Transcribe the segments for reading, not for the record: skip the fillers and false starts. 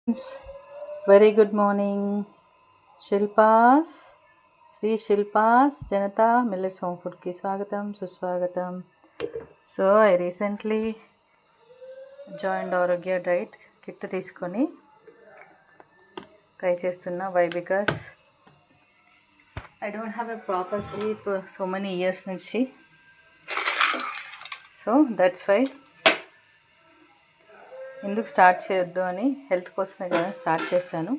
Very good morning, Shilpas. Sri Shilpas Janata Millets Home Food ki Swagatam, Suswagatam. So I recently joined Arogya Diet kit తీసుకొని try చేస్తున్నా. Why? Because I don't have a proper sleep so many years నుంచి. So that's why ఎందుకు start చేయొద్దు అని health కోసమే కదా start చేశాను.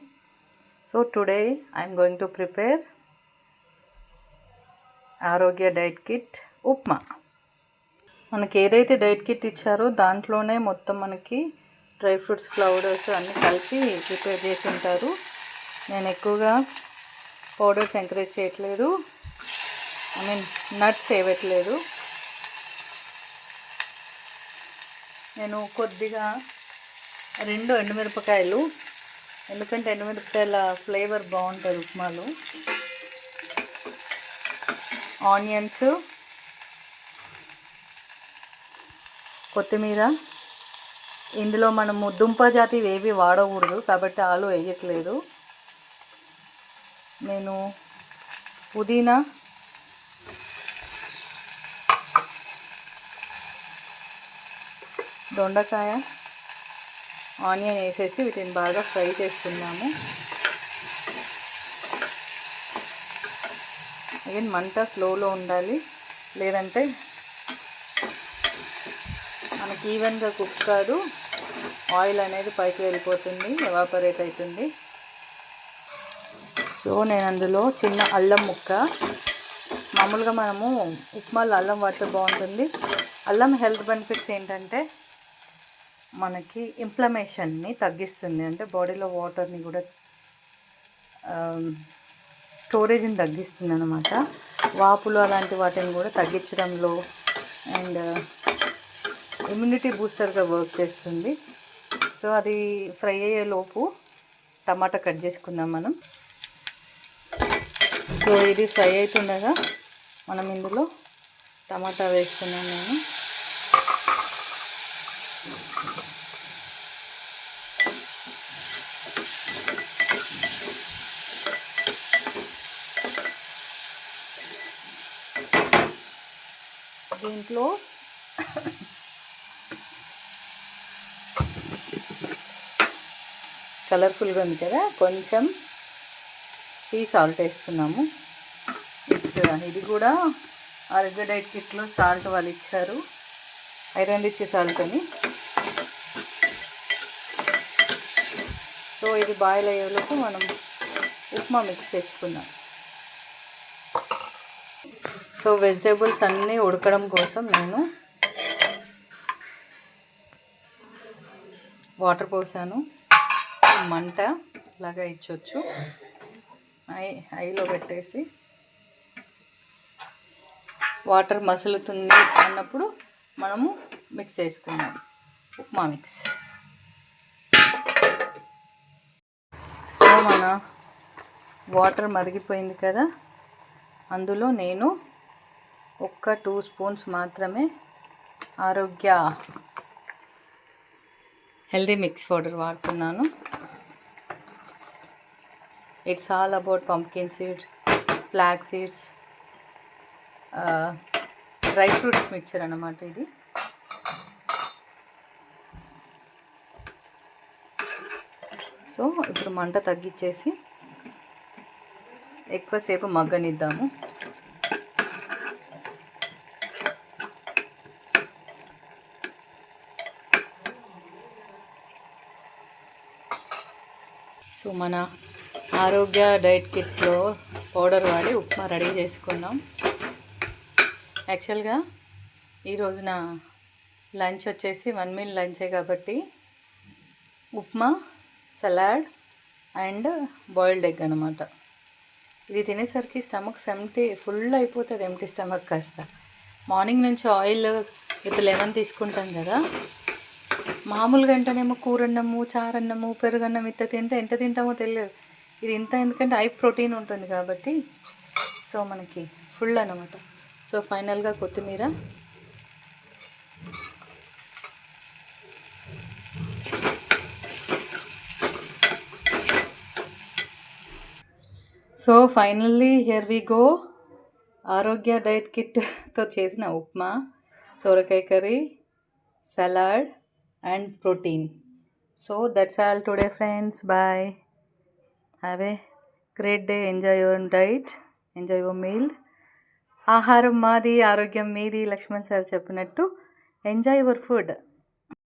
So today I'm going to prepare ఆరోగ్య డైట్ కిట్ ఉప్మా. మనకి ఏదైతే డైట్ కిట్ ఇచ్చారో దాంట్లోనే మొత్తం మనకి డ్రై ఫ్రూట్స్, ఫ్లవర్స్ అన్నీ కలిపి ప్రిపేర్ చేసి ఉంటారు. నేను ఎక్కువగా పౌడర్స్ ఎంకరేజ్ చేయట్లేదు, నట్స్ వేయట్లేదు. నేను కొద్దిగా 2 ఎండుమిరపకాయలు, ఎందుకంటే ఎండుమిరపకాయల ఫ్లేవర్ బాగుంటుంది ఉప్మాలో, ఆనియన్స్, కొత్తిమీర. ఇందులో మనము దుంప జాతి ఏవి వాడకూడదు కాబట్టి ఆలు వేయట్లేదు. నేను పుదీనా, దొండకాయ, ఆనియన్ వేసేసి వీటిని బాగా ఫ్రై చేస్తున్నాము. అగైన్ మంట స్లోలో ఉండాలి, లేదంటే మనకి ఈవెన్గా కుక్ కాదు, ఆయిల్ అనేది పైకి వెళ్ళిపోతుంది, ఎవాపరేట్ అవుతుంది. సో నేను అందులో చిన్న అల్లం ముక్క, మామూలుగా మనము ఉప్మాలో అల్లం వాడితే బాగుంటుంది. అల్లం హెల్త్ బెనిఫిట్స్ ఏంటంటే మనకి ఇన్ఫ్లమేషన్ని తగ్గిస్తుంది, అంటే బాడీలో వాటర్ని కూడా స్టోరేజ్ని తగ్గిస్తుంది అన్నమాట. వాపులు అలాంటి వాటిని కూడా తగ్గించడంలో అండ్ ఇమ్యూనిటీ బూస్టర్గా వర్క్ చేస్తుంది. సో అది ఫ్రై అయ్యేలోపు టమాటా కట్ చేసుకుందాం మనం. సో ఇది ఫ్రై అవుతుండగా మనం ఇందులో టమాటా వేస్తున్నాను నేను. దీంట్లో కలర్ఫుల్గా ఉంది కదా, కొంచెం సీ సాల్ట్ వేస్తున్నాము. ఇది కూడా ఆరోగ్య డైట్ కిట్లో సాల్ట్ వాళ్ళు ఇచ్చారు, ఐరన్ రిచ్ సాల్ట్ అని. సో ఇది బాయిల్ అయ్యేలోపు మనం ఉప్మా మిక్స్ తెచ్చుకుందాం. సో వెజిటేబుల్స్ అన్నీ ఉడకడం కోసం నేను వాటర్ పోసాను. మంట ఇలాగా ఇచ్చొచ్చు, హైలో పెట్టేసి వాటర్ మసులుతుంది అన్నప్పుడు మనము మిక్స్ చేసుకున్నాం ఉప్మా మిక్స్. సో మన వాటర్ మరిగిపోయింది కదా, అందులో నేను 2 స్పూన్స్ మాత్రమే ఆరోగ్య హెల్దీ మిక్స్ పౌడర్ వాడుతున్నాను. It's all about pumpkin seeds, flax seeds, dry fruits mixture అన్నమాట ఇది. సో ఇప్పుడు మంట తగ్గించేసి ఎక్కువసేపు మగ్గనిద్దాము. సో మన ఆరోగ్య డైట్ కిట్లో పౌడర్ వాడి ఉప్మా రెడీ చేసుకున్నాం. యాక్చువల్గా ఈరోజు నా లంచ్ వచ్చేసి 1 మీల్ లంచే కాబట్టి upma, salad and boiled egg అనమాట. ఇది తినేసరికి స్టమక్ ఫుల్ అయిపోతుంది, ఎంటీ స్టమక్ కాస్త. మార్నింగ్ నుంచి ఆయిల్ విత్ లెమన్ తీసుకుంటాం కదా, మామూలుగా అంటేనేమో కూరన్నము, చారన్నము, పెరుగన్నం ఇంత తింటే ఎంత తింటామో తెలియదు. ఇది ఇంత ఎందుకంటే హై ప్రోటీన్ ఉంటుంది కాబట్టి సో మనకి ఫుల్ అన్నమాట. సో ఫైనల్గా కొత్తిమీర, so finally here we go. ఆరోగ్య డైట్ కిట్తో చేసిన ఉప్మా, సొరకాయ curry, salad and protein. So that's all today friends. Bye. Have a great day. Enjoy your diet, enjoy your meal. ఆహారం మాది, ఆరోగ్యం మీది. లక్ష్మణ్ సార్ చెప్పినట్టు ఎంజాయ్ యువర్ ఫుడ్.